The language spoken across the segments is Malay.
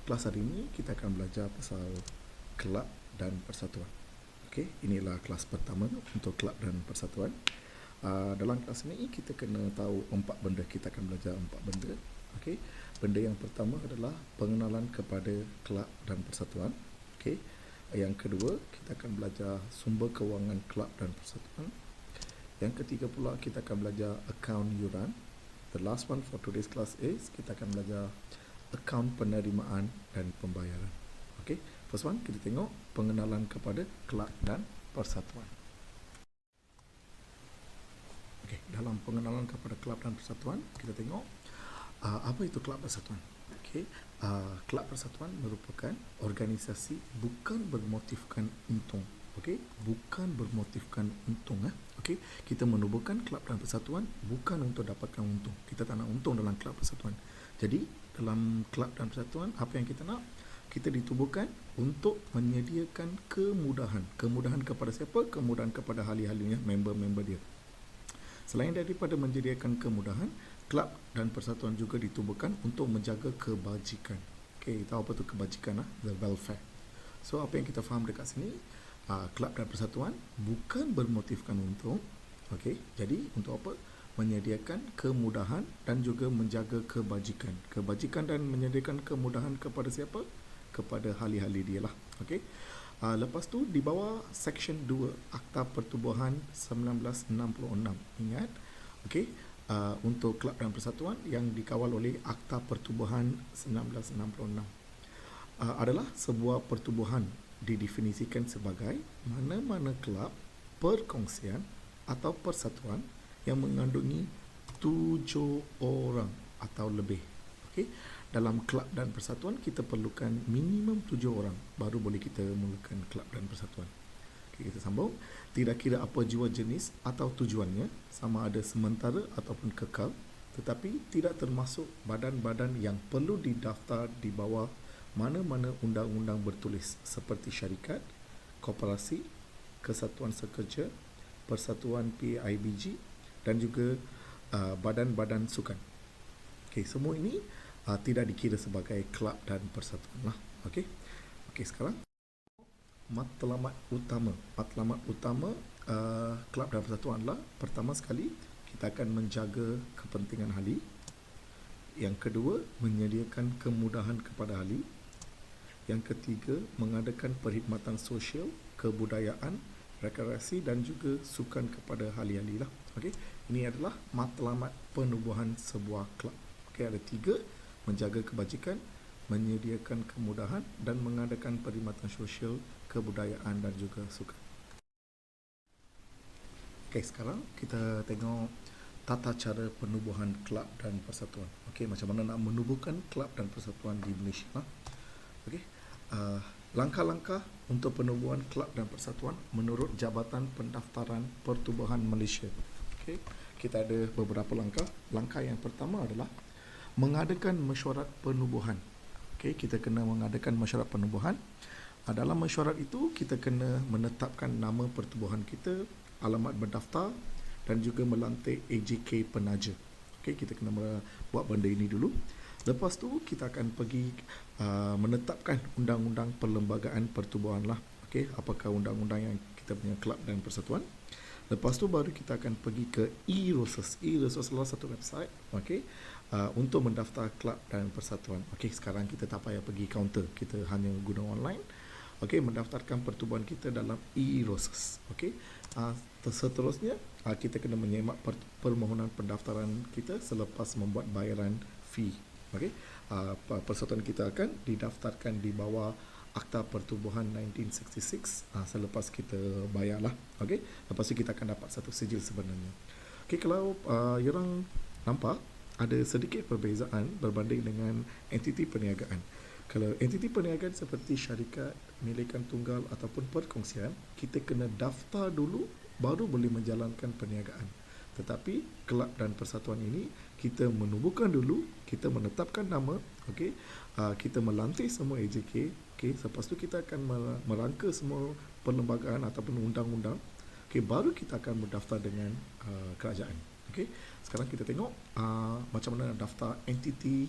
Kelas hari ini kita akan belajar pasal kelab dan persatuan. Okey, inilah kelas pertama untuk kelab dan persatuan. Dalam kelas ini kita kena tahu 4 benda. Kita akan belajar 4 benda. Okey, benda yang pertama adalah pengenalan kepada kelab dan persatuan. Okey, yang kedua kita akan belajar sumber kewangan kelab dan persatuan. Yang ketiga pula kita akan belajar akaun yuran. The last one for today's class is kita akan belajar akaun penerimaan dan pembayaran. Okey, first one kita tengok pengenalan kepada kelab dan persatuan. Okey, dalam pengenalan kepada kelab dan persatuan kita tengok apa itu kelab persatuan. Okey, kelab persatuan merupakan organisasi bukan bermotifkan untung. Okey, bukan bermotifkan untung. Okey, kita menubuhkan kelab dan persatuan bukan untuk dapatkan untung. Kita tak nak untung dalam kelab persatuan. Jadi dalam kelab dan persatuan apa yang kita nak? Kita ditubuhkan untuk menyediakan kemudahan. Kemudahan kepada siapa? Kemudahan kepada ahli-ahlinya, member-member dia. Selain daripada menyediakan kemudahan, kelab dan persatuan juga ditubuhkan untuk menjaga kebajikan. Okey, tahu apa tu kebajikan? The welfare. So apa yang kita faham dekat sini? Kelab dan persatuan bukan bermotifkan untung. Okey, jadi untuk apa? Menyediakan kemudahan dan juga menjaga kebajikan. Kebajikan dan menyediakan kemudahan kepada siapa? Kepada ahli-ahli dia lah. Okey. Lepas tu di bawah section 2 Akta Pertubuhan 1966. Ingat, okey, untuk kelab dan persatuan yang dikawal oleh Akta Pertubuhan 1966 adalah sebuah pertubuhan didefinisikan sebagai mana-mana kelab, perkongsian atau persatuan yang mengandungi 7 orang atau lebih. Okey, dalam kelab dan persatuan kita perlukan minimum 7 orang baru boleh kita mulakan kelab dan persatuan. Okey, kita sambung. Tidak kira apa jua jenis atau tujuannya, sama ada sementara ataupun kekal, tetapi tidak termasuk badan-badan yang perlu didaftar di bawah mana-mana undang-undang bertulis seperti syarikat, koperasi, kesatuan sekerja, persatuan PIBG dan juga badan-badan sukan. Okey, semua ini tidak dikira sebagai kelab dan persatuan lah. Okey. Okey, sekarang matlamat utama. Matlamat utama kelab dan persatuan adalah pertama sekali kita akan menjaga kepentingan ahli. Yang kedua, menyediakan kemudahan kepada ahli. Yang ketiga, mengadakan perkhidmatan sosial, kebudayaan, rekreasi dan juga sukan kepada ahli-ahli lah. Okey, ini adalah matlamat penubuhan sebuah kelab. Okey, ada 3: menjaga kebajikan, menyediakan kemudahan dan mengadakan perkhidmatan sosial, kebudayaan dan juga sukan. Okey, sekarang kita tengok tata cara penubuhan kelab dan persatuan. Okey, macam mana nak menubuhkan kelab dan persatuan di Malaysia. Okey, langkah-langkah untuk penubuhan kelab dan persatuan menurut Jabatan Pendaftaran Pertubuhan Malaysia. Okey, kita ada beberapa langkah. Langkah yang pertama adalah mengadakan mesyuarat penubuhan. Okey, kita kena mengadakan mesyuarat penubuhan. Dalam mesyuarat itu kita kena menetapkan nama pertubuhan kita, alamat berdaftar dan juga melantik AJK penaja. Okey, kita kena buat benda ini dulu. Lepas tu kita akan pergi menetapkan undang-undang perlembagaan pertubuhan lah. Okey, apakah undang-undang yang kita punya kelab dan persatuan. Lepas tu baru kita akan pergi ke e-resource. E-resource adalah satu website, okey, untuk mendaftar kelab dan persatuan. Okey, sekarang kita tak payah pergi kaunter, kita hanya guna online. Okey, mendaftarkan pertubuhan kita dalam e-resource. Okey, seterusnya kita kena menyemak permohonan pendaftaran kita selepas membuat bayaran fee. Okey, persatuan kita akan didaftarkan di bawah Akta Pertubuhan 1966 selepas kita bayarlah. Okey, lepas tu kita akan dapat satu sijil sebenarnya. Okey, kalau orang nampak ada sedikit perbezaan berbanding dengan entiti perniagaan. Kalau entiti perniagaan seperti syarikat, milikan tunggal ataupun perkongsian, kita kena daftar dulu baru boleh menjalankan perniagaan. Tetapi kelab dan persatuan ini kita menubuhkan dulu, kita menetapkan nama, okey, kita melantik semua AJK, okey, lepas tu kita akan merangka semua perlembagaan ataupun undang-undang, okey, baru kita akan berdaftar dengan kerajaan. Okey, sekarang kita tengok macam mana daftar entiti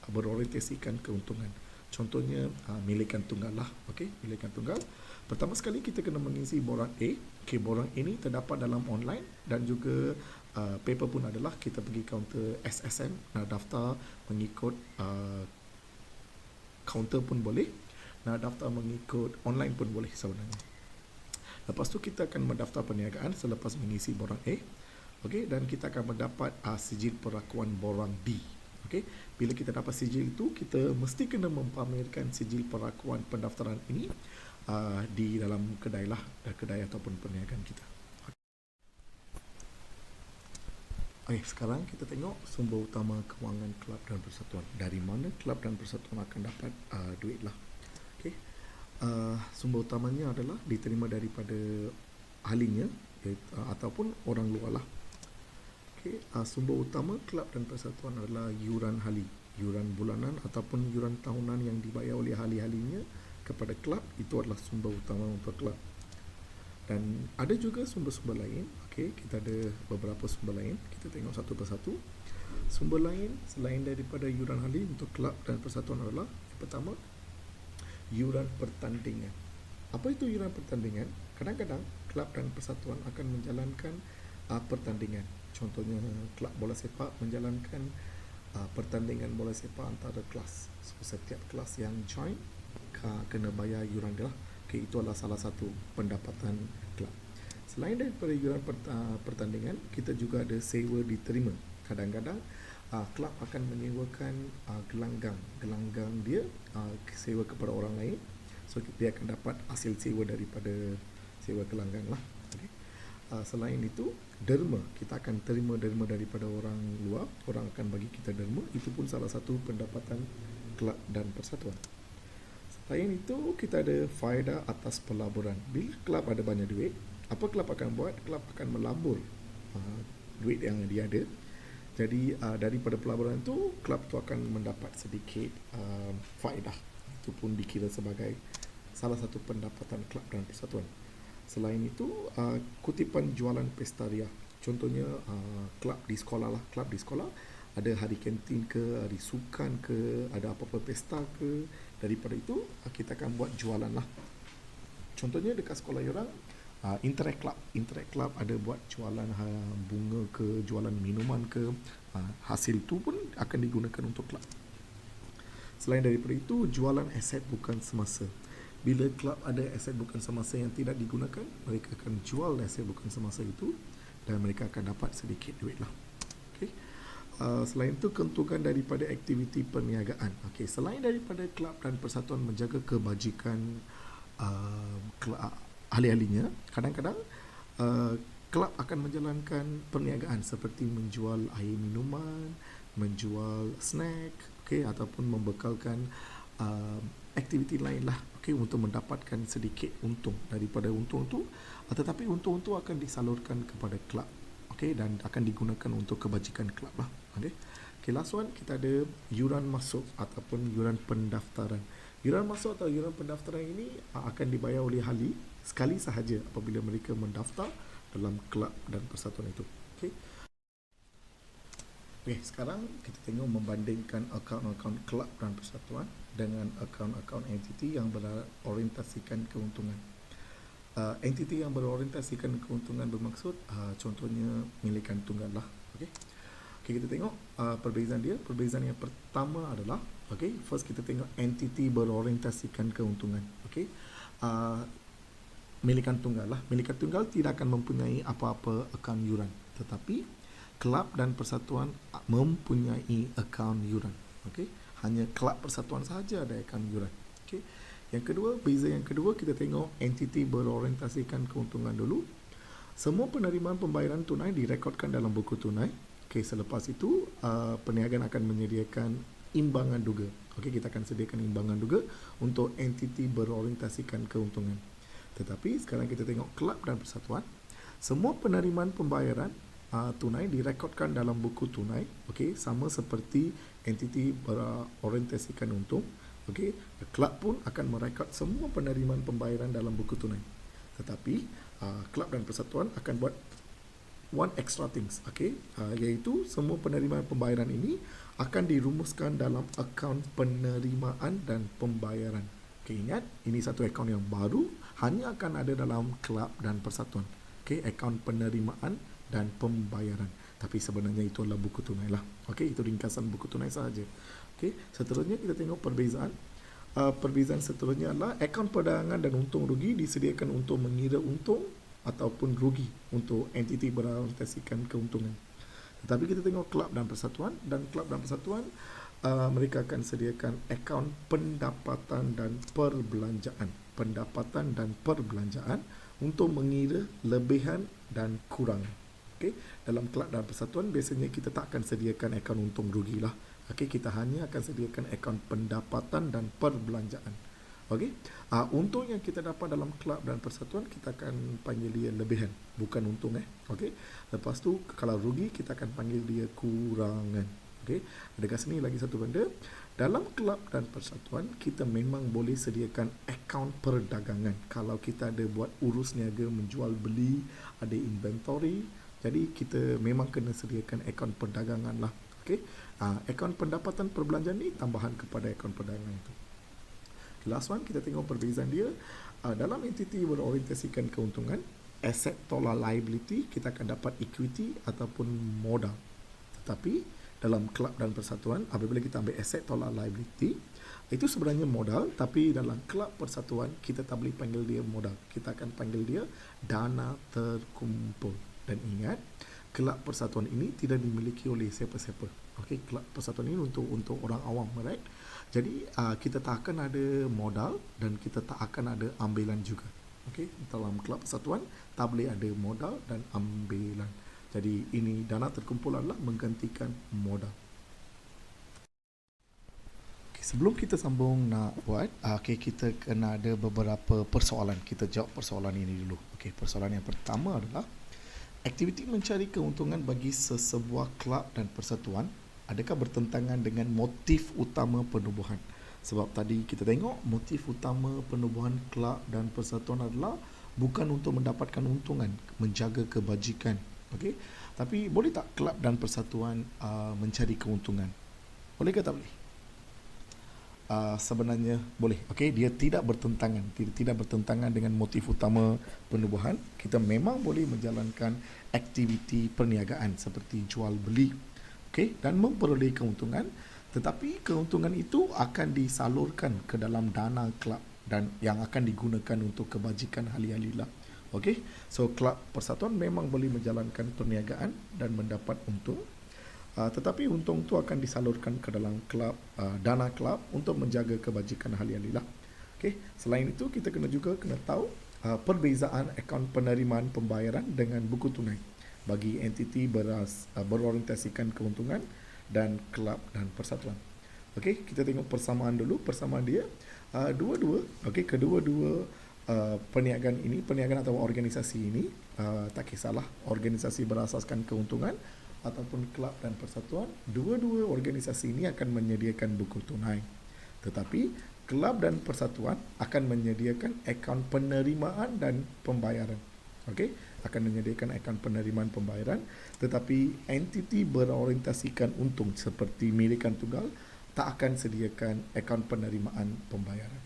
berorientasikan keuntungan. Contohnya milikan tunggal lah. Okey, milikan tunggal. Pertama sekali kita kena mengisi borang A. Okey, borang A ni terdapat dalam online dan juga paper pun adalah kita pergi kaunter SSM nak daftar mengikut kaunter pun boleh. Nak daftar mengikut online pun boleh sebenarnya. Lepas tu kita akan mendaftar perniagaan selepas mengisi borang A. Okey, dan kita akan mendapat sijil perakuan borang B. Okey, bila kita dapat sijil itu, kita mesti kena mempamerkan sijil perakuan pendaftaran ini di dalam kedai lah, kedai ataupun perniagaan kita. Okey, sekarang kita tengok sumber utama kewangan kelab dan persatuan. Dari mana kelab dan persatuan akan dapat duit lah. Okey, sumber utamanya adalah diterima daripada ahlinya ataupun orang luar lah. Okay, sumber utama kelab dan persatuan adalah yuran ahli, yuran bulanan ataupun yuran tahunan yang dibayar oleh ahli-ahlinya kepada kelab. Itu adalah sumber utama untuk kelab. Dan ada juga sumber-sumber lain. Okay, kita ada beberapa sumber lain. Kita tengok satu persatu. Sumber lain selain daripada yuran ahli untuk kelab dan persatuan adalah yang pertama, yuran pertandingan. Apa itu yuran pertandingan? Kadang-kadang kelab dan persatuan akan menjalankan pertandingan. Contohnya kelab bola sepak menjalankan pertandingan bola sepak antara kelas. So, setiap kelas yang join kena bayar yuran dia lah. Okay, itu adalah salah satu pendapatan kelab. Selain daripada yuran pertandingan, kita juga ada sewa diterima. Kadang-kadang kelab akan menyewakan gelanggang. Gelanggang dia sewa kepada orang lain. So dia akan dapat hasil sewa daripada sewa gelanggang lah. Okay. Selain itu, derma, kita akan terima derma daripada orang luar, orang akan bagi kita derma. Itu pun salah satu pendapatan kelab dan persatuan. Selain itu, kita ada faedah atas pelaburan. Bila kelab ada banyak duit, apa kelab akan buat? Kelab akan melabur duit yang dia ada. Jadi daripada pelaburan itu, kelab tu akan mendapat sedikit faedah. Itu pun dikira sebagai salah satu pendapatan kelab dan persatuan. Selain itu, kutipan jualan pestaria. Contohnya kelab di sekolah lah. Kelab di sekolah ada hari kantin ke, hari sukan ke, ada apa-apa pesta ke. Daripada itu, kita akan buat jualan lah. Contohnya dekat sekolah orang, Interact Club. Interact Club ada buat jualan bunga ke, jualan minuman ke. Hasil itu pun akan digunakan untuk kelab. Selain daripada itu, jualan aset bukan semasa. Bila kelab ada aset bukan semasa yang tidak digunakan, mereka akan jual aset bukan semasa itu dan mereka akan dapat sedikit duit lah. Okay. Selain itu, keuntungan daripada aktiviti perniagaan. Okay. Selain daripada kelab dan persatuan menjaga kebajikan ahli-ahlinya, kadang-kadang kelab akan menjalankan perniagaan seperti menjual air minuman, menjual snack, okay, ataupun membekalkan aktiviti lain lah, okay, untuk mendapatkan sedikit untung daripada untung itu, tetapi untung itu akan disalurkan kepada kelab, okay, dan akan digunakan untuk kebajikan kelab lah. Okay. Okay, last one, kita ada yuran masuk ataupun yuran pendaftaran. Yuran masuk atau yuran pendaftaran ini akan dibayar oleh ahli sekali sahaja apabila mereka mendaftar dalam kelab dan persatuan itu. Okay. Okay, sekarang kita tengok membandingkan akaun-akaun kelab dan persatuan dengan akaun-akaun entiti yang berorientasikan keuntungan. Entiti yang berorientasikan keuntungan bermaksud contohnya milikan tunggal lah. Okay. Okay, kita tengok perbezaan dia. Perbezaan yang pertama adalah, okay, first kita tengok entiti berorientasikan keuntungan. Okay. Milikan tunggal lah. Milikan tunggal tidak akan mempunyai apa-apa akaun yuran, tetapi kelab dan persatuan mempunyai akaun yuran. Okay. Hanya kelab persatuan sahaja ada akaun yuran. Okay. Yang kedua, beza yang kedua, kita tengok entiti berorientasikan keuntungan dulu. Semua penerimaan pembayaran tunai direkodkan dalam buku tunai. Okay, selepas itu perniagaan akan menyediakan imbangan duga. Okay, kita akan sediakan imbangan duga untuk entiti berorientasikan keuntungan. Tetapi sekarang kita tengok kelab dan persatuan. Semua penerimaan pembayaran tunai direkodkan dalam buku tunai, okey, sama seperti entiti berorientasikan untung. Okey, kelab pun akan merekod semua penerimaan pembayaran dalam buku tunai. Tetapi kelab dan persatuan akan buat one extra things, okey, iaitu semua penerimaan pembayaran ini akan dirumuskan dalam akaun penerimaan dan pembayaran. Okay, ingat, ini satu akaun yang baru, hanya akan ada dalam kelab dan persatuan. Okay, akaun penerimaan dan pembayaran. Tapi sebenarnya itu adalah buku tunai lah. Okay, itu ringkasan buku tunai sahaja. Okay, seterusnya kita tengok perbezaan. Perbezaan seterusnya adalah akaun perdagangan dan untung rugi disediakan untuk mengira untung ataupun rugi untuk entiti berorientasikan keuntungan. Tetapi kita tengok kelab dan persatuan, mereka akan sediakan akaun pendapatan dan perbelanjaan untuk mengira lebihan dan kurang. Okay? Dalam kelab dan persatuan biasanya kita tak akan sediakan akaun untung rugi lah. Okay? Kita hanya akan sediakan akaun pendapatan dan perbelanjaan. Okay? Untung yang kita dapat dalam kelab dan persatuan kita akan panggil dia lebihan, bukan untung. Okay? Lepas tu kalau rugi kita akan panggil dia kurangan. Okay? Ada kat sini lagi satu benda. Dalam kelab dan persatuan kita memang boleh sediakan akaun perdagangan. Kalau kita ada buat urus niaga, menjual beli, ada inventory, jadi kita memang kena sediakan akaun perdagangan lah. Okay? Akaun pendapatan perbelanjaan ni tambahan kepada akaun perdagangan itu. Last one, kita tengok perbezaan dia. Dalam entiti berorientasikan keuntungan, aset tolak liability, kita akan dapat equity ataupun modal. Tetapi dalam kelab dan persatuan, apabila kita ambil aset tolak liability, itu sebenarnya modal, tapi dalam kelab persatuan kita tak boleh panggil dia modal. Kita akan panggil dia dana terkumpul. Dan ingat, kelab persatuan ini tidak dimiliki oleh siapa-siapa. Okay, kelab persatuan ini untuk orang awam, right? Jadi kita tak akan ada modal dan kita tak akan ada ambilan juga. Okay? Dalam kelab persatuan tak boleh ada modal dan ambilan. Jadi ini dana terkumpul adalah menggantikan modal. Okay, sebelum kita sambung nak buat, kita kena ada beberapa persoalan. Kita jawab persoalan ini dulu. Okay, persoalan yang pertama adalah aktiviti mencari keuntungan bagi sesebuah kelab dan persatuan adakah bertentangan dengan motif utama penubuhan? Sebab tadi kita tengok motif utama penubuhan kelab dan persatuan adalah bukan untuk mendapatkan untungan, menjaga kebajikan. Okay? Tapi boleh tak kelab dan persatuan mencari keuntungan? Boleh ke tak boleh? Sebenarnya boleh. Okay? Dia tidak bertentangan dengan motif utama penubuhan. Kita memang boleh menjalankan aktiviti perniagaan seperti jual beli, okay, dan memperoleh keuntungan, tetapi keuntungan itu akan disalurkan ke dalam dana kelab dan yang akan digunakan untuk kebajikan ahli-ahli lah. Okay, so kelab persatuan memang boleh menjalankan perniagaan dan mendapat untung, tetapi untung itu akan disalurkan ke dalam kelab, dana kelab untuk menjaga kebajikan ahli-ahli lah. Okay, selain itu kita kena tahu perbezaan akaun penerimaan pembayaran dengan buku tunai bagi entiti berorientasikan keuntungan dan kelab dan persatuan. Okey, kita tengok persamaan dulu. Persamaan dia kedua-dua perniagaan atau organisasi ini, tak kisahlah organisasi berasaskan keuntungan ataupun kelab dan persatuan, dua-dua organisasi ini akan menyediakan buku tunai. Tetapi kelab dan persatuan akan menyediakan akaun penerimaan dan pembayaran. Okey, akan menyediakan akaun penerimaan pembayaran, tetapi entiti berorientasikan untung seperti milikan tunggal tak akan sediakan akaun penerimaan pembayaran.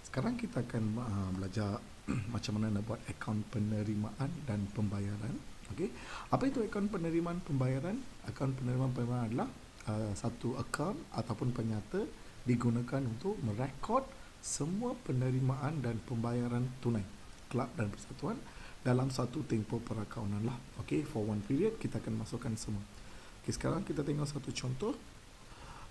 Sekarang kita akan belajar macam mana nak buat akaun penerimaan dan pembayaran. Okey, apa itu akaun penerimaan pembayaran? Akaun penerimaan pembayaran adalah satu akaun ataupun penyata digunakan untuk merekod semua penerimaan dan pembayaran tunai kelab dan persatuan dalam satu tempoh perakaunan lah. Okay, for one period kita akan masukkan semua. Okay, sekarang kita tengok satu contoh.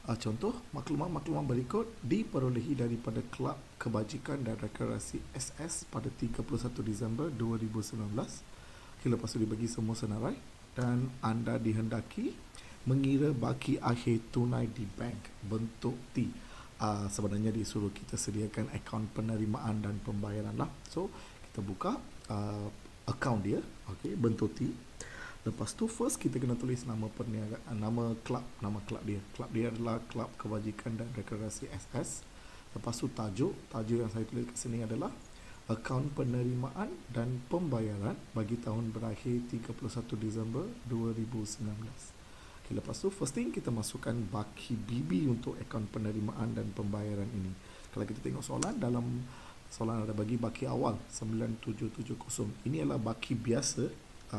Contoh, maklumat-maklumat berikut diperolehi daripada Kelab Kebajikan dan Rekreasi SS pada 31 Disember 2019. Okay, lepas tu dibagi semua senarai dan anda dihendaki mengira baki akhir tunai di bank bentuk T. Sebenarnya disuruh kita sediakan akaun penerimaan dan pembayaran lah. So kita buka akaun dia, okay, bentuk T. Lepas tu first kita kena tulis nama perniagaan, nama kelab dia. Kelab dia adalah Kelab Kebajikan dan Rekreasi SS. Lepas tu tajuk yang saya tulis kat sini adalah akaun penerimaan dan pembayaran bagi tahun berakhir 31 Disember 2019. Okay, lepas tu first thing kita masukkan baki BB untuk akaun penerimaan dan pembayaran ini. Kalau kita tengok soalan, dalam soalan ada bagi baki awal 9770. Ini adalah baki biasa.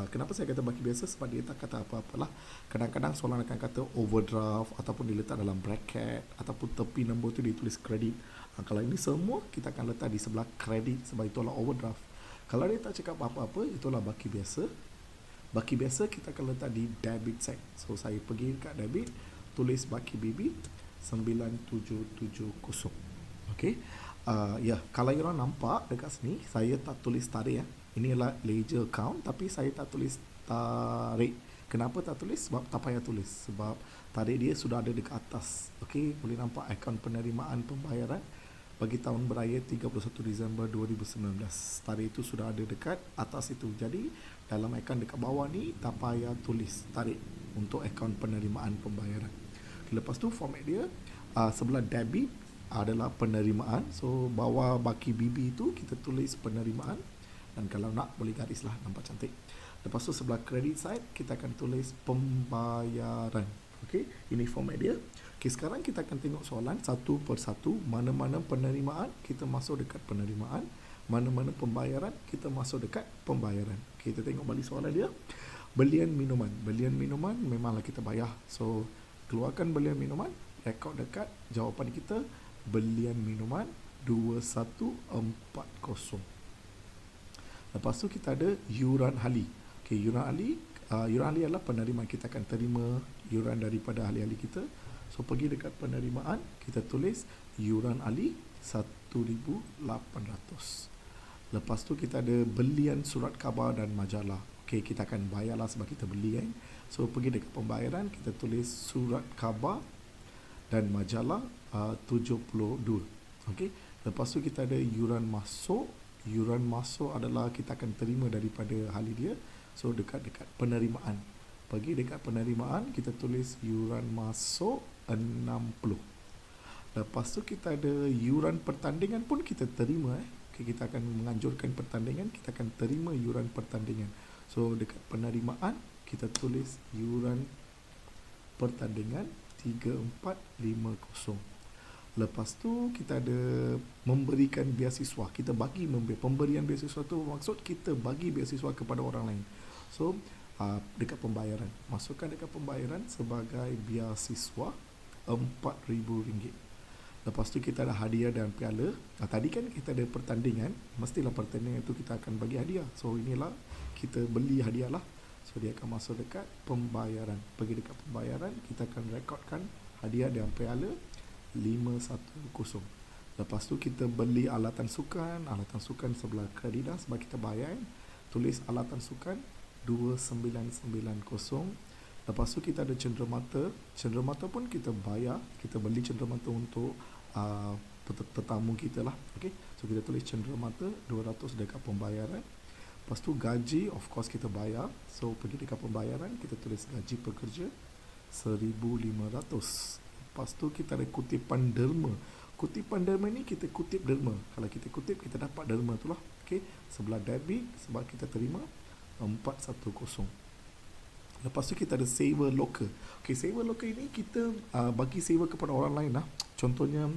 Kenapa saya kata baki biasa? Sebab dia tak kata apa-apalah. Kadang-kadang soalan akan kata overdraft ataupun diletak dalam bracket ataupun tepi nombor tu ditulis kredit. Kalau ini semua kita akan letak di sebelah kredit sebab itulah overdraft. Kalau dia tak cakap apa-apa, itulah baki biasa. Baki biasa kita akan letak di debit side. So saya pergi kat debit, tulis baki BB 9770. Okey. Kalau korang nampak dekat sini, saya tak tulis tarikh ya. Ini adalah ledger account tapi saya tak tulis tarikh. Kenapa tak tulis? Sebab tak payah tulis. Sebab tarikh dia sudah ada dekat atas. Okey, boleh nampak akaun penerimaan pembayaran bagi tahun beraya 31 Disember 2019. Tarikh itu sudah ada dekat atas itu. Jadi dalam akaun dekat bawah ni tak payah tulis tarikh untuk akaun penerimaan pembayaran. Okay, lepas tu format dia sebelah debit adalah penerimaan. So bawah baki BB itu kita tulis penerimaan. Dan kalau nak boleh garis lah, nampak cantik. Lepas tu sebelah credit side kita akan tulis pembayaran. Okey, ini format dia. Okey, sekarang kita akan tengok soalan satu persatu. Mana-mana penerimaan kita masuk dekat penerimaan, mana-mana pembayaran kita masuk dekat pembayaran. Okay, kita tengok balik soalan dia. Belian minuman. Belian minuman memanglah kita bayar. So keluarkan belian minuman, rekod dekat jawapan kita belian minuman 2140. Lepas tu kita ada yuran ahli. Okey, yuran ahli adalah penerimaan. Kita akan terima yuran daripada ahli-ahli kita. So pergi dekat penerimaan, kita tulis yuran ahli 1,800. Lepas tu kita ada belian surat khabar dan majalah. Okey, kita akan bayarlah sebab kita beli kan. So pergi dekat pembayaran, kita tulis surat khabar dan majalah 72. Okey, lepas tu kita ada yuran masuk. Yuran masuk adalah kita akan terima daripada ahli dia. So dekat penerimaan. Pergi dekat penerimaan, kita tulis yuran masuk 60. Lepas tu kita ada yuran pertandingan pun kita terima. Okay, kita akan menganjurkan pertandingan, kita akan terima yuran pertandingan. So dekat penerimaan, kita tulis yuran pertandingan 3450. Lepas tu kita ada memberikan beasiswa. Kita bagi pemberian beasiswa tu maksud kita bagi beasiswa kepada orang lain. So dekat pembayaran, masukkan dekat pembayaran sebagai beasiswa RM4,000. Lepas tu kita ada hadiah dan piala. Tadi kan kita ada pertandingan, mestilah pertandingan itu kita akan bagi hadiah. So inilah kita beli hadiah lah. So dia akan masuk dekat pembayaran. Pergi dekat pembayaran, kita akan rekodkan hadiah dan piala 510. Lepas tu kita beli alatan sukan sebelah kredit dah sebab kita bayar. Tulis alatan sukan 2990. Lepas tu kita ada cenderamata. Cenderamata pun kita bayar. Kita beli cenderamata untuk tetamu kita lah. Okay? So kita tulis cenderamata 200 dekat pembayaran. Lepas tu gaji, of course kita bayar. So pergi dekat pembayaran, kita tulis gaji pekerja 1,500. Lepas tu kita ada kutipan derma. Kutipan derma ni kita kutip derma. Kalau kita kutip, kita dapat derma tu lah. Okay? Sebelah debit, sebab kita terima 410. Lepas tu kita ada saver locker. Okay, saver locker ini kita bagi saver kepada orang lain lah. Contohnya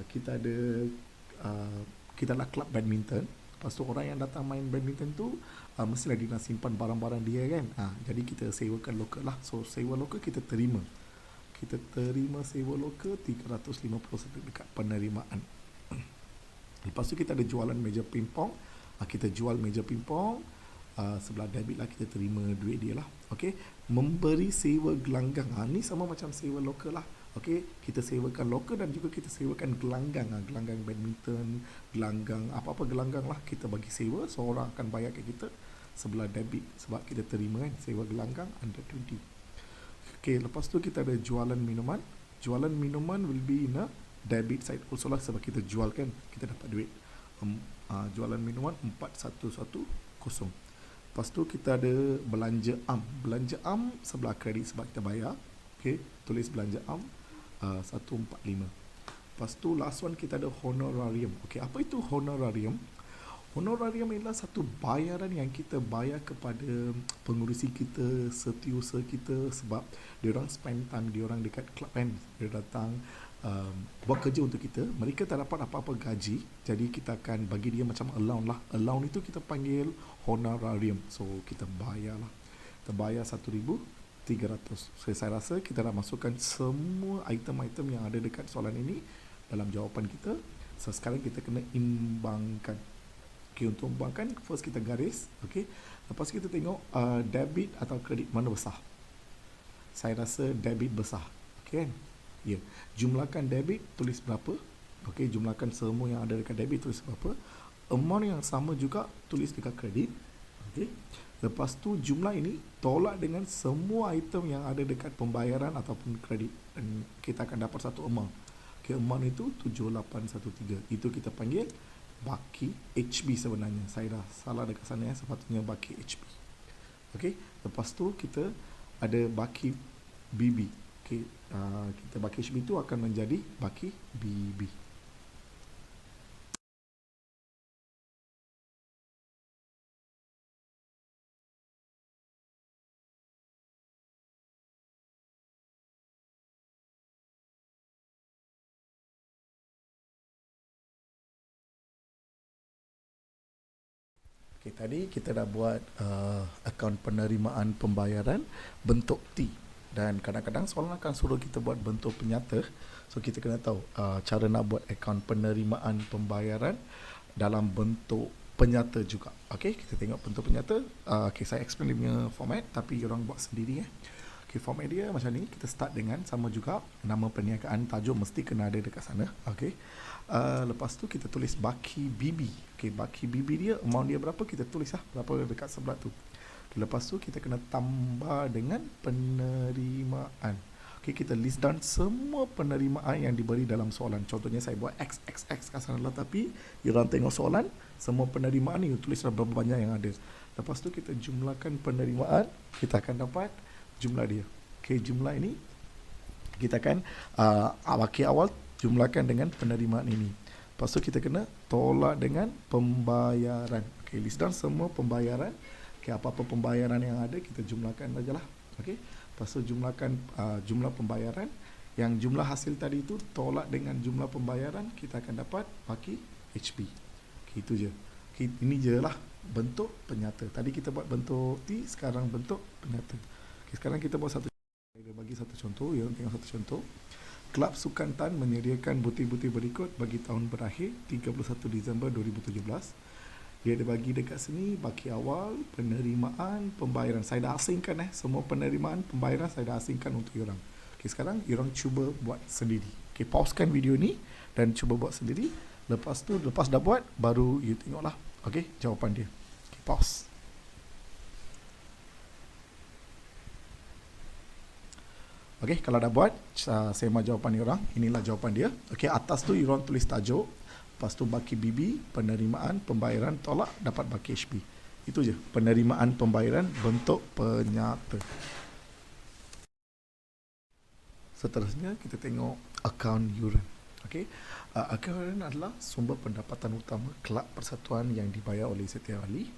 kita ada kita nak club badminton. Lepas tu orang yang datang main badminton tu mestilah dia nak simpan barang-barang dia kan. Jadi kita sewakan locker lah. So saver locker kita terima. Kita terima sewa local 350 dekat penerimaan. Lepas tu kita ada jualan meja pingpong. Kita jual meja pingpong. Sebelah debit lah, kita terima duit dia lah. Okay. Memberi sewa gelanggang. Ni sama macam sewa local lah. Okay. Kita sewakan local dan juga kita sewakan gelanggang. Gelanggang badminton, gelanggang, apa-apa gelanggang lah. Kita bagi sewa. So orang akan bayar ke kita sebelah debit. Sebab kita terima kan. Sewa gelanggang under 20. Okay, lepas tu kita ada jualan minuman. Jualan minuman will be in a debit side also lah sebab kita jual kan, kita dapat duit. Jualan minuman 4110. Lepas tu kita ada belanja am. Belanja am sebelah kredit sebab kita bayar. Okay, tulis belanja am 145. Lepas tu last one kita ada honorarium. Okay, apa itu honorarium? Honorarium ialah satu bayaran yang kita bayar kepada pengurusi kita, setiausaha kita, sebab diorang spend time diorang dekat club kan. Dia datang buat kerja untuk kita. Mereka tak dapat apa-apa gaji, jadi kita akan bagi dia macam allowance lah. Allowance itu kita panggil honorarium. So kita bayar lah. Kita bayar 1,300. So, saya rasa kita dah masukkan semua item-item yang ada dekat soalan ini dalam jawapan kita. So sekarang kita kena imbangkan. Okay, untuk imbangkan, first kita garis. Okay. Lepas kita tengok debit atau kredit mana besar. Saya rasa debit besar. Okay kan? Ya. Jumlahkan debit, tulis berapa. Okay, jumlahkan semua yang ada dekat debit, tulis berapa. Amount yang sama juga, tulis dekat kredit. Okay. Lepas tu jumlah ini tolak dengan semua item yang ada dekat pembayaran ataupun kredit. Dan kita akan dapat satu amount. Okay, amount itu 7813. Itu kita panggil baki HB sebenarnya. Saya dah salah dekat sana ya. Sepatutnya baki HB. Okey, lepas tu kita ada baki BB. Okey, kita baki HB itu akan menjadi baki BB. Okay, tadi kita dah buat akaun penerimaan pembayaran bentuk T, dan kadang-kadang soalan akan suruh kita buat bentuk penyata. So kita kena tahu cara nak buat akaun penerimaan pembayaran dalam bentuk penyata juga. Okay, kita tengok bentuk penyata. Okay, saya explain dia punya format, tapi orang buat sendiri. Okay, format dia macam ni. Kita start dengan sama juga nama perniagaan, tajuk mesti kena ada dekat sana. Okay. Lepas tu kita tulis baki BB. Okay, baki BB dia, amount dia berapa, kita tulis lah berapa dekat sebelah tu. Okay, lepas tu kita kena tambah dengan penerimaan. Okay, kita list down semua penerimaan yang diberi dalam soalan. Contohnya saya buat XXX kat sana lah, tapi orang tengok soalan, semua penerimaan ni tulislah berapa banyak yang ada. Lepas tu kita jumlahkan penerimaan, kita akan dapat jumlah dia. Okay, jumlah ini kita akan baki awal jumlahkan dengan penerimaan ini. Lepas tu kita kena tolak dengan pembayaran. Okay, list down semua pembayaran. Okay, apa-apa pembayaran yang ada kita jumlahkan saja lah. Okay. Lepas tu jumlahkan jumlah pembayaran. Yang jumlah hasil tadi itu tolak dengan jumlah pembayaran, kita akan dapat baki HB. Okay, itu je. Okay, ini je lah bentuk penyata. Tadi kita buat bentuk T, sekarang bentuk penyata. Okay, sekarang kita buat satu. Saya bagi satu contoh. Ya, tengok satu contoh. Kelab Sukan Tan menyediakan butir-butir berikut bagi tahun berakhir 31 Disember 2017. Dia ada bagi dekat sini baki awal, penerimaan, pembayaran. Saya dah asingkan semua penerimaan, pembayaran saya dah asingkan untuk orang. Okay, sekarang orang cuba buat sendiri. Okay, pausekan video ni dan cuba buat sendiri. Lepas tu, lepas dah buat, baru you tengoklah. Okay, jawapan dia. Okay, pause. Okey, kalau dah buat, saya mau jawapan ni orang. Inilah jawapan dia. Okey, atas tu you tulis tajuk, lepas tu baki BB, penerimaan, pembayaran, tolak, dapat baki HB. Itu je, penerimaan pembayaran bentuk penyata. Seterusnya kita tengok akaun yuran. Okey, akaun yuran adalah sumber pendapatan utama kelab persatuan yang dibayar oleh setiap ahli.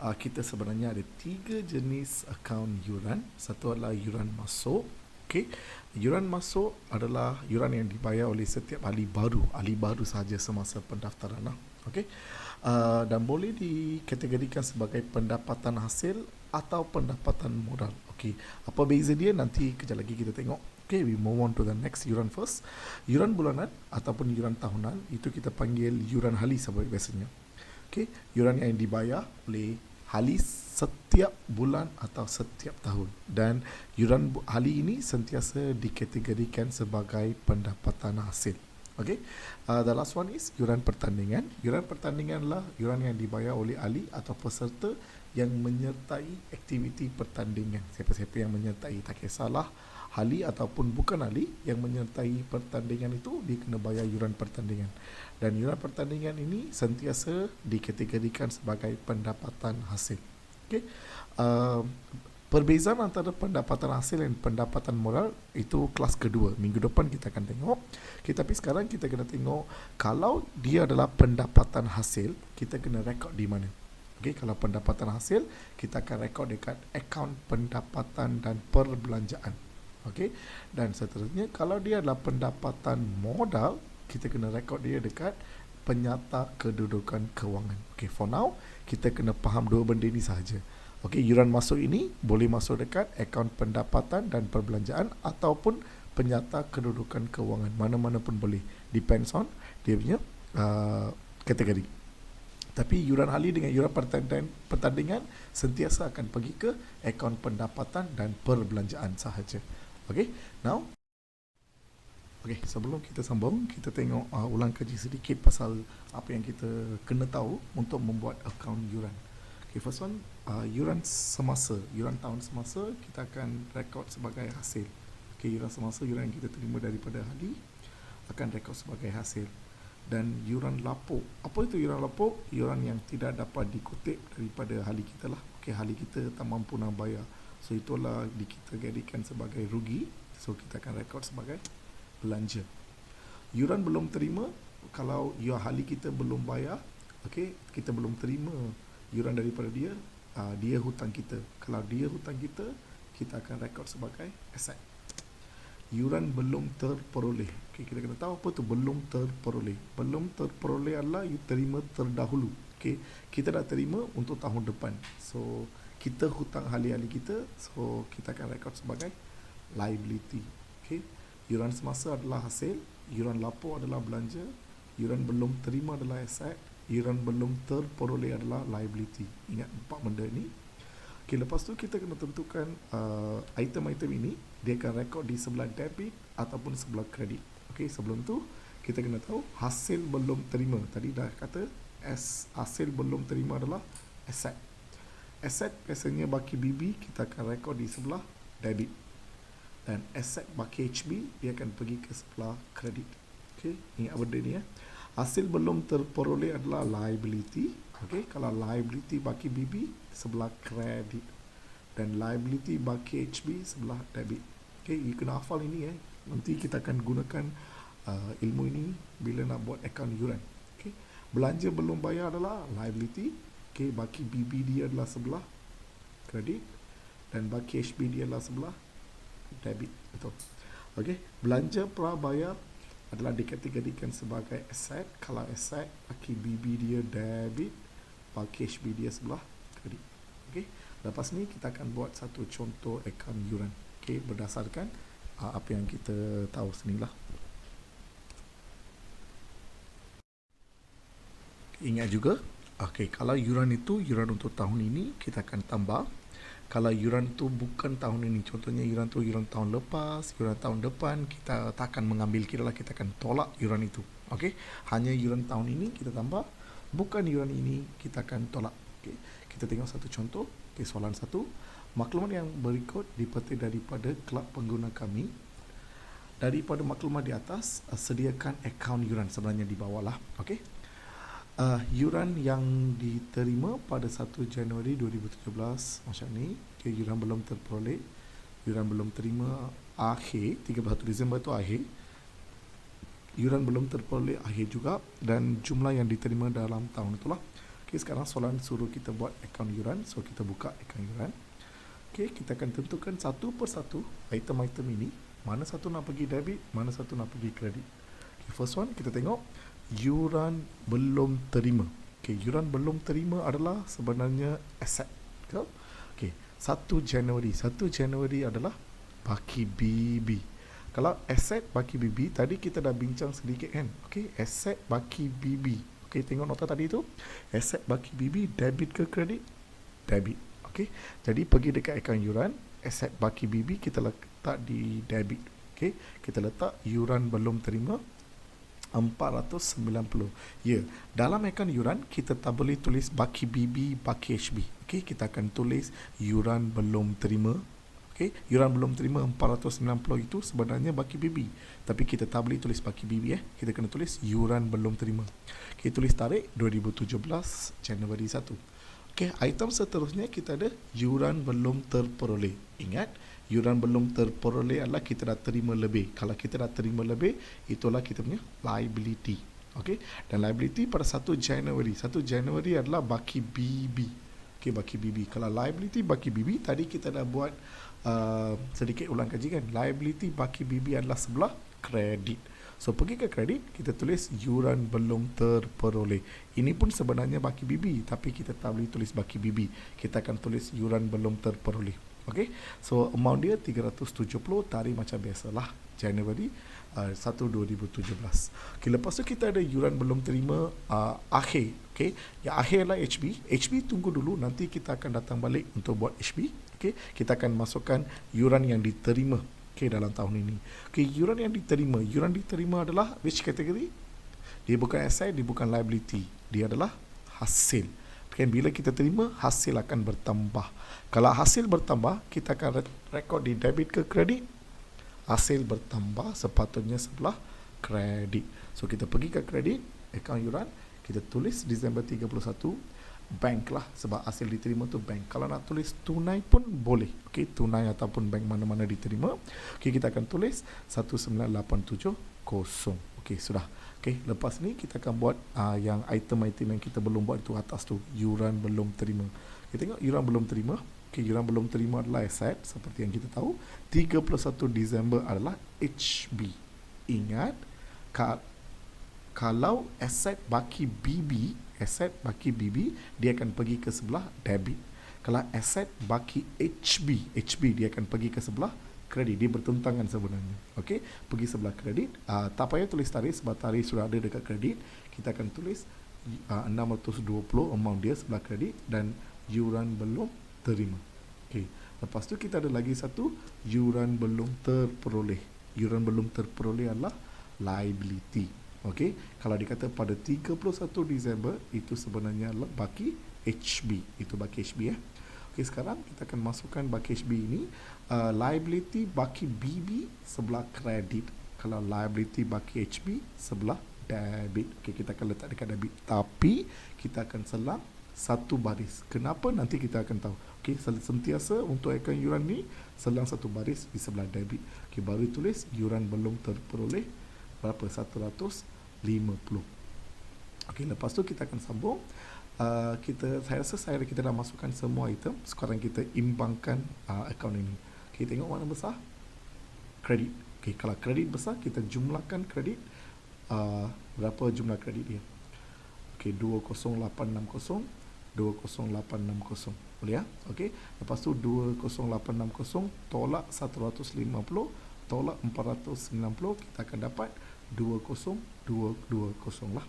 Kita sebenarnya ada 3 jenis akaun yuran. Satu adalah yuran masuk. Okay. Yuran masuk adalah yuran yang dibayar oleh setiap ahli baru sahaja semasa pendaftaran. Okay. Dan boleh dikategorikan sebagai pendapatan hasil atau pendapatan modal. Okay. Apa beza dia nanti kejap lagi kita tengok. Okay, we move on to the next yuran first. Yuran bulanan ataupun yuran tahunan itu kita panggil yuran hali sebagai biasanya. Okay. Yuran yang dibayar oleh hali setiap bulan atau setiap tahun, dan yuran hali ini sentiasa dikategorikan sebagai pendapatan hasil. Okay. The last one is yuran pertandingan. Yuran pertandingan adalah yuran yang dibayar oleh ahli atau peserta yang menyertai aktiviti pertandingan. Siapa-siapa yang menyertai, tak kisahlah ahli ataupun bukan ahli, yang menyertai pertandingan itu dia kena bayar yuran pertandingan. Dan yuran pertandingan ini sentiasa dikategorikan sebagai pendapatan hasil. Okay. Perbezaan antara pendapatan hasil dan pendapatan modal itu kelas kedua. Minggu depan kita akan tengok. Tapi sekarang kita kena tengok kalau dia adalah pendapatan hasil, kita kena rekod di mana. Okey, kalau pendapatan hasil, kita akan rekod dekat akaun pendapatan dan perbelanjaan. Okey, dan seterusnya kalau dia adalah pendapatan modal, kita kena rekod dia dekat penyata kedudukan kewangan. Okey, for now kita kena faham dua benda ini sahaja. Okey, yuran masuk ini boleh masuk dekat akaun pendapatan dan perbelanjaan ataupun penyata kedudukan kewangan. Mana-mana pun boleh. Depends on dia punya kategori. Tapi yuran hali dengan yuran pertandingan sentiasa akan pergi ke akaun pendapatan dan perbelanjaan sahaja. Okey, now sebelum kita sambung, kita tengok ulang kaji sedikit pasal apa yang kita kena tahu untuk membuat akaun yuran. First one, yuran semasa, yuran tahun semasa kita akan rekod sebagai hasil. Yuran semasa, yuran yang kita terima daripada ahli akan rekod sebagai hasil. Dan yuran lapuk, apa itu yuran lapuk? Yuran yang tidak dapat dikutip daripada ahli kita lah. Ahli kita tak mampu nak bayar, so itulah kita jadikan sebagai rugi, so kita akan rekod sebagai belanja. Yuran belum terima, kalau ahli kita belum bayar, kita belum terima yuran daripada dia, dia hutang kita. Kalau dia hutang kita, kita akan rekod sebagai aset. Yuran belum terperoleh. Kita kena tahu apa tu belum terperoleh. Belum terperoleh adalah you terima terdahulu. Kita dah terima untuk tahun depan. So, kita hutang ahli-ahli kita, so kita akan rekod sebagai liability. Yuran semasa adalah hasil, yuran lapor adalah belanja, yuran belum terima adalah aset, yuran belum terperoleh adalah liability. Ingat 4 benda ni. Lepas tu kita kena tentukan item-item ini dia akan rekod di sebelah debit ataupun sebelah kredit. Sebelum tu kita kena tahu hasil belum terima. Tadi dah kata hasil belum terima adalah aset. Aset biasanya baki BB kita akan rekod di sebelah debit. Dan aset baki HB dia akan pergi ke sebelah kredit. Ingat benda ni ya. Hasil belum terperoleh adalah liability. Kalau liability baki BB sebelah kredit dan liability baki HB sebelah debit. You kena hafal ini Nanti kita akan gunakan ilmu ini bila nak buat akaun yuran. Belanja belum bayar adalah liability. Baki BB dia adalah sebelah kredit dan baki HB dia adalah sebelah debit. Betul. Belanja prabayar adalah dikategorikan sebagai aset. Kalau aset, baki BB dia debit, baki HB dia sebelah kredit. Lepas ni kita akan buat satu contoh akaun yuran. Berdasarkan apa yang kita tahu sinilah. Ingat juga, kalau yuran itu yuran untuk tahun ini, kita akan tambah. Kalau yuran tu bukan tahun ini, contohnya yuran tu yuran tahun lepas, yuran tahun depan, kita tak akan mengambil kira lah, kita akan tolak yuran itu. Hanya yuran tahun ini kita tambah, bukan yuran ini kita akan tolak. Kita tengok satu contoh. Soalan 1, maklumat yang berikut dipetik daripada kelab pengguna kami. Daripada maklumat di atas, sediakan akaun yuran, sebenarnya di bawah lah. Yuran yang diterima pada 1 Januari 2017 macam ni. Yuran belum terperoleh, yuran belum terima akhir 31 Disember tu akhir, yuran belum terperoleh akhir juga, dan jumlah yang diterima dalam tahun itulah. Sekarang soalan suruh kita buat akaun yuran, so kita buka akaun yuran. Kita akan tentukan satu persatu item-item ini, mana satu nak pergi debit, mana satu nak pergi kredit. First one kita tengok yuran belum terima. Yuran belum terima adalah sebenarnya aset. 1 Januari adalah baki BB. Kalau aset baki BB, tadi kita dah bincang sedikit kan. Aset baki BB. Tengok nota tadi tu. Aset baki BB, debit ke kredit? Debit. Jadi pergi dekat akaun yuran, aset baki BB kita letak di debit. Kita letak yuran belum terima 490. Dalam akaun yuran kita tak boleh tulis baki BB, baki HB. Kita akan tulis yuran belum terima. Yuran belum terima 490 itu sebenarnya baki BB, tapi kita tak boleh tulis baki BB. Kita kena tulis yuran belum terima. Tulis tarikh 2017 Januari 1. Okey, item seterusnya kita ada yuran belum terperoleh. Ingat, yuran belum terperoleh adalah kita dah terima lebih. Kalau kita dah terima lebih, itulah kita punya liability. Okey, dan liability pada 1 Januari. 1 Januari adalah baki BB. Okey, baki BB. Kalau liability baki BB, tadi kita dah buat sedikit ulang kaji kan. Liability baki BB adalah sebelah kredit. So, pergi ke kredit, kita tulis yuran belum terperoleh. Ini pun sebenarnya baki BB, tapi kita tak boleh tulis baki BB. Kita akan tulis yuran belum terperoleh. Okay, so amount dia 370, tarikh macam biasalah, Januari 1, 2017. Okay, lepas tu kita ada yuran belum terima akhir. Okay, yang akhir lah HB. HB tunggu dulu, nanti kita akan datang balik untuk buat HB. Okay, kita akan masukkan yuran yang diterima dalam tahun ini. Yuran yang diterima. Yuran diterima adalah which category? Dia bukan asset, dia bukan liability. Dia adalah hasil. Bila kita terima, hasil akan bertambah. Kalau hasil bertambah, kita akan rekod di debit ke kredit. Hasil bertambah sepatutnya sebelah kredit. So, kita pergi ke kredit, akaun yuran, kita tulis Disember 31, bank lah, sebab hasil diterima tu bank. Kalau nak tulis tunai pun boleh. Tunai ataupun bank mana-mana diterima. Kita akan tulis 19870. Sudah. Lepas ni kita akan buat yang item-item yang kita belum buat itu atas tu, yuran belum terima. Kita tengok yuran belum terima. Yuran belum terima adalah aset, seperti yang kita tahu. 31 Disember adalah HB. Ingat, kalau aset baki BB, dia akan pergi ke sebelah debit. Kalau aset baki HB, dia akan pergi ke sebelah kredit. Dia bertentangan sebenarnya. Pergi sebelah kredit. Tak payah tulis tarikh, sebab tarikh sudah ada dekat kredit. Kita akan tulis 620 amount dia sebelah kredit dan yuran belum terima. Lepas tu kita ada lagi satu, yuran belum terperoleh. Yuran belum terperoleh adalah liability. Kalau dikata pada 31 Disember, itu sebenarnya baki HB. Itu baki HB ya. Sekarang kita akan masukkan baki HB ini. Liability baki BB sebelah kredit. Kalau liability baki HB sebelah debit. Kita akan letak dekat debit. Tapi kita akan selang satu baris. Kenapa? Nanti kita akan tahu. Sentiasa untuk akaun yuran ni selang satu baris di sebelah debit. Baru tulis yuran belum terperoleh berapa? 150. Lepas tu kita akan sambung. Saya rasa kita dah masukkan semua item. Sekarang kita imbangkan akaun ini. Tengok mana besar? Kredit. Kalau kredit besar, kita jumlahkan kredit. Berapa jumlah kredit dia? 20860. 20860. Boleh ya? Lepas tu 20860 tolak 150 tolak 490, kita akan dapat 20220 lah.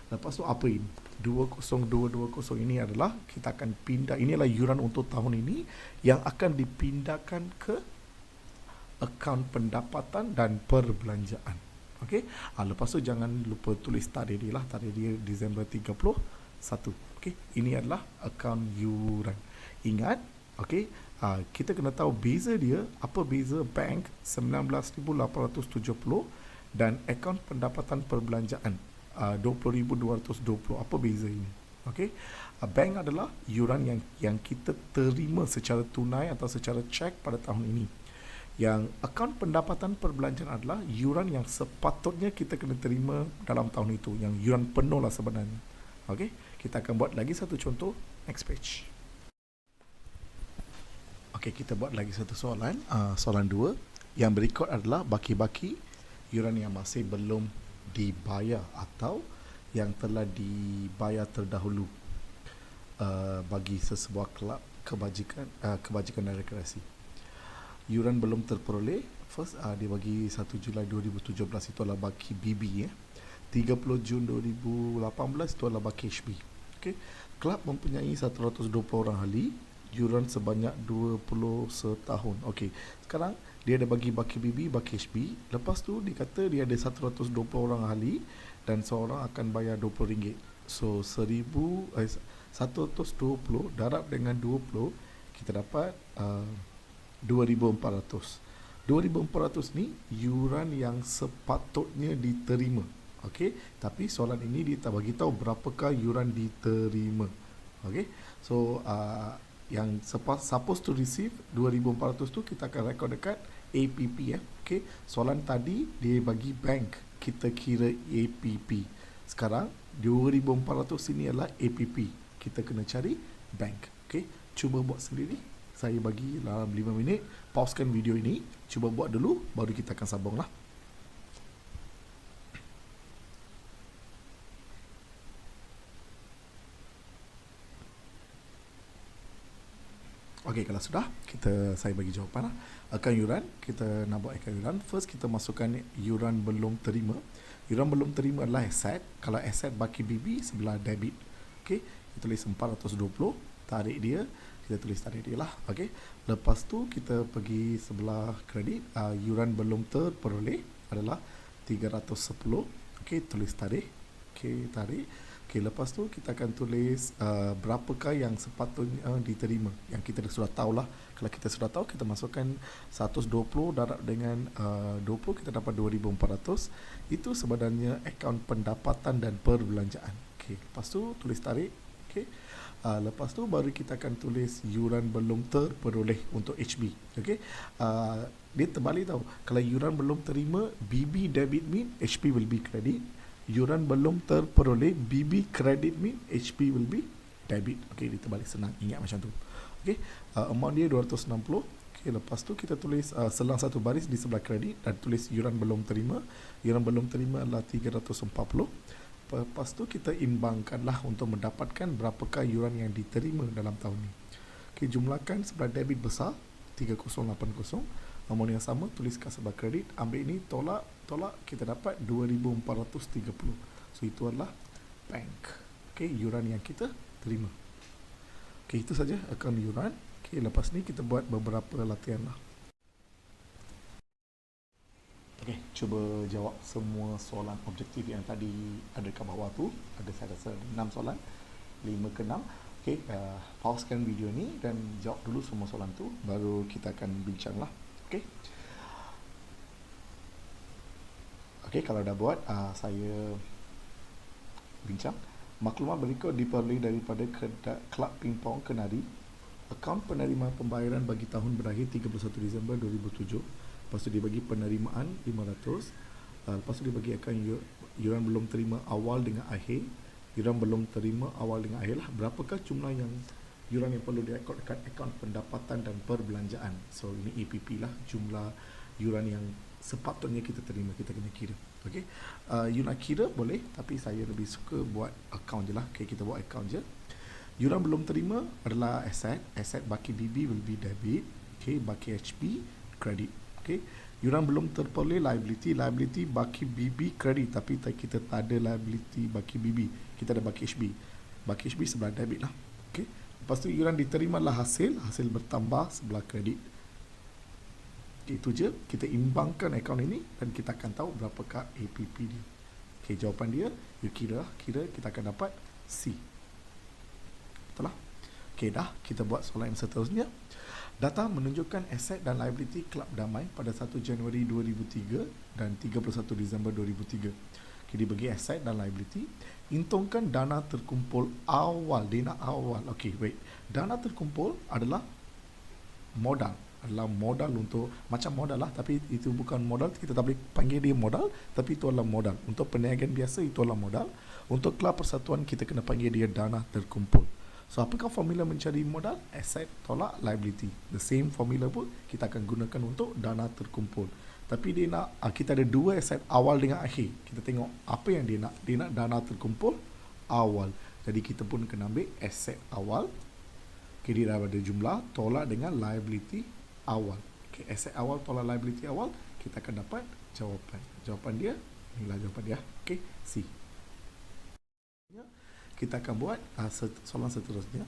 Lepas tu apa ini? 20220 ini adalah kita akan pindah. Inilah yuran untuk tahun ini yang akan dipindahkan ke akaun pendapatan dan perbelanjaan. Lepas tu jangan lupa tulis tarikh dia lah. Tarikh dia Disember 31. Ini adalah akaun yuran. Ingat, kita kena tahu beza dia. Apa beza bank 19,870 dan akaun pendapatan perbelanjaan 20,220. Apa beza ini? Bank adalah yuran yang kita terima secara tunai atau secara cek pada tahun ini. Yang akaun pendapatan perbelanjaan adalah yuran yang sepatutnya kita kena terima dalam tahun itu, yang yuran penuh lah sebenarnya. Kita akan buat lagi satu contoh. Next page. Kita buat lagi satu soalan. Soalan 2. Yang berikut adalah baki-baki yuran yang masih belum dibayar atau yang telah dibayar terdahulu bagi sesebuah kelab kebajikan dan rekreasi. Yuran belum terperoleh. First, dia bagi 1 Julai 2017, itu adalah baki BB ya. 30 Jun 2018 itu adalah baki HB. Kelab mempunyai 120 orang ahli, yuran sebanyak 20 setahun. Sekarang dia ada bagi baki BB, baki HB. Lepas tu dikata dia ada 120 orang ahli dan seorang akan bayar RM20. So 120 darab dengan 20, kita dapat 2,400. 2,400 ni yuran yang sepatutnya diterima. Tapi soalan ini dia tak bagi tahu berapakah yuran diterima. Okay, so yang supposed to receive 2,400 tu kita akan record dekat APP ya. Okay, soalan tadi dia bagi bank, kita kira APP. Sekarang 2,400 ini adalah APP, kita kena cari bank. Okay, cuba buat sendiri. Saya bagi dalam 5 minit. Pausekan video ini, cuba buat dulu, baru kita akan sambung lah. Okey, kalau sudah, saya bagi jawapan lah. Akaun yuran, kita nak buat akaun yuran. First, kita masukkan yuran belum terima. Yuran belum terima adalah aset. Kalau aset baki BB, sebelah debit. Okey, kita tulis 420, tarik dia. Kita tulis tarik dia lah. Okey, lepas tu kita pergi sebelah kredit. Yuran belum terperoleh adalah 310. Okey, tulis tarik. Okey, tarik. Okey, lepas tu kita akan tulis berapakah yang sepatutnya diterima. Yang kita sudah tahulah. Kalau kita sudah tahu, kita masukkan 120 darab dengan 20, kita dapat 2,400. Itu sebenarnya akaun pendapatan dan perbelanjaan. Okey, lepas tu tulis tarik. Okey. Lepas tu baru kita akan tulis yuran belum terperoleh untuk HB. Okey. Dia terbalik tau. Kalau yuran belum terima, BB debit mean HB will be credit. Yuran belum terperoleh, BB credit mean HP will be debit. Okey, dia terbalik, senang ingat macam tu. Okey, amount dia 260. Okey, lepas tu kita tulis selang satu baris di sebelah kredit dan tulis yuran belum terima. Yuran belum terima adalah 340. Lepas tu kita imbangkanlah untuk mendapatkan berapakah yuran yang diterima dalam tahun ni. Okey, jumlahkan sebelah debit besar 3080. Amount yang sama, tulis kat sebelah kredit, ambil ini, tolak, kita dapat 2,430. So itu adalah bank. Okey, yuran yang kita terima. Okey, itu saja akaun yuran. Okey, lepas ni kita buat beberapa latihan lah. Okey, cuba jawab semua soalan objektif yang tadi ada kat bawah tu. Ada saya rasa 6 soalan, 5 ke 6. Okey, pausekan video ni dan jawab dulu semua soalan tu, baru kita akan bincang lah. Okey. Okey, kalau dah buat, saya bincang. Maklumat berikut diperoleh daripada Kelab Pingpong Kenari. Akaun penerimaan pembayaran bagi tahun berakhir 31 Disember 2007. Lepas tu dia bagi penerimaan 500. Lepas tu dia bagi akaun yuran belum terima awal dengan akhir. Yuran belum terima awal dengan akhir lah. Berapakah jumlah yang yuran yang perlu direkod dekat akaun pendapatan dan perbelanjaan. So ini APP lah, jumlah yuran yang sepatutnya kita terima, kita kena kira. Okey, you nak kira boleh, tapi saya lebih suka buat akaun je lah. Okay, kita buat akaun je. Yuran belum terima adalah aset. Aset baki BB will be debit. Okay, baki HB credit. Okay, yuran belum terperoleh liability. Liability baki BB credit, tapi kita tak ada liability baki BB. Kita ada baki HB. Baki HB sebelah debit lah. Okay. Lepas tu yuran diterima adalah hasil bertambah sebelah kredit. Itu je, kita imbangkan akaun ini dan kita akan tahu berapakah APP dia. Okey, jawapan dia, you kira kita akan dapat C. Betul lah? Okey, dah, kita buat soalan yang seterusnya. Data menunjukkan aset dan liability Kelab Damai pada 1 Januari 2003 dan 31 Disember 2003. Okay, dia bagi aset dan liability. Hitungkan dana terkumpul awal. Dana awal. Okey, wait. Dana terkumpul adalah modal. Adalah modal untuk, macam modal lah, tapi itu bukan modal, kita tak boleh panggil dia modal, tapi itu adalah modal. Untuk perniagaan biasa, itu adalah modal. Untuk kelab persatuan, kita kena panggil dia dana terkumpul. So, apakah formula mencari modal? Aset tolak liability. The same formula pun kita akan gunakan untuk dana terkumpul. Tapi dia nak, kita ada dua aset awal dengan akhir. Kita tengok apa yang dia nak. Dia nak dana terkumpul awal. Jadi kita pun kena ambil aset awal. Okay, dia dah ada jumlah, tolak dengan liability awal. Okay, aset awal tolak liability awal, kita akan dapat jawapan. Jawapan dia, inilah jawapan dia. Okay, C. Kita akan buat soalan seterusnya.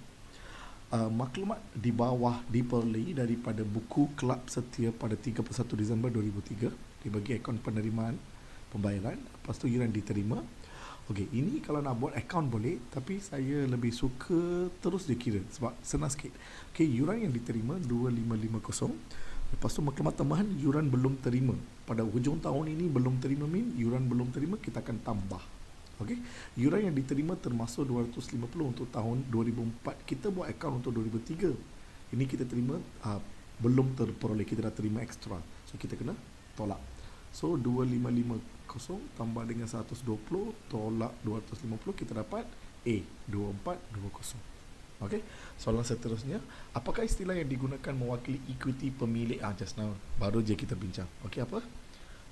Maklumat di bawah diperoleh daripada buku Kelab Setia pada 31 Disember 2003. Dibagi akaun penerimaan pembayaran, lepas tu yuran diterima. Okey, ini kalau nak buat akaun boleh, tapi saya lebih suka terus dikira sebab senang sikit. Okey, yuran yang diterima 2550. Lepas tu maklumat tambahan yuran belum terima. Pada hujung tahun ini belum terima mean yuran belum terima, kita akan tambah. Okey, yuran yang diterima termasuk 250 untuk tahun 2004. Kita buat akaun untuk 2003. Ini kita terima belum terperoleh, kita dah terima ekstra. So kita kena tolak. So 2550 tambah dengan 120 tolak 250, kita dapat A 2420. Okey, soalan seterusnya, apakah istilah yang digunakan mewakili equity pemilik? Just now baru je kita bincang. Okey, apa?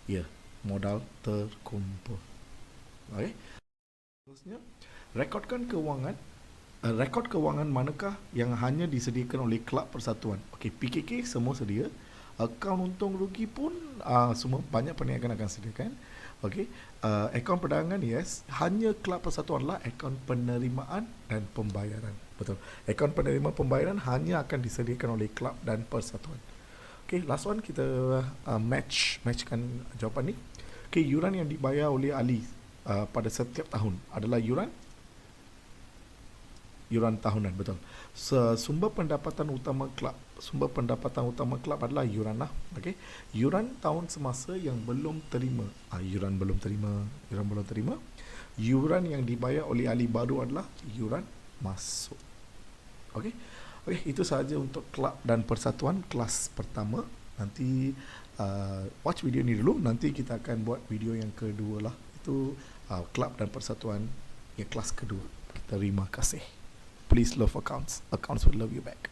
Ya, modal terkumpul. Okey. Seterusnya, rekod kewangan manakah yang hanya disediakan oleh kelab persatuan? Okey, PKK semua sedia. Akaun untung rugi pun semua banyak perniagaan akan sediakan. Okey, akaun perdagangan yes, hanya kelab persatuan lah akaun penerimaan dan pembayaran. Betul. Akaun penerimaan pembayaran hanya akan disediakan oleh kelab dan persatuan. Okey, last one kita matchkan jawapan ni. Okey, yuran yang dibayar oleh Ali pada setiap tahun adalah yuran tahunan, betul. Sumber pendapatan utama kelab adalah yuran lah. Okey, yuran tahun semasa yang belum terima, yuran belum terima. Yuran yang dibayar oleh ahli baru adalah yuran masuk. Okey, itu sahaja untuk kelab dan persatuan kelas pertama. Nanti watch video ni dulu, nanti kita akan buat video yang kedua lah. Itu kelab dan persatuan yang kelas kedua. Terima kasih. Please love accounts. Accounts will love you back.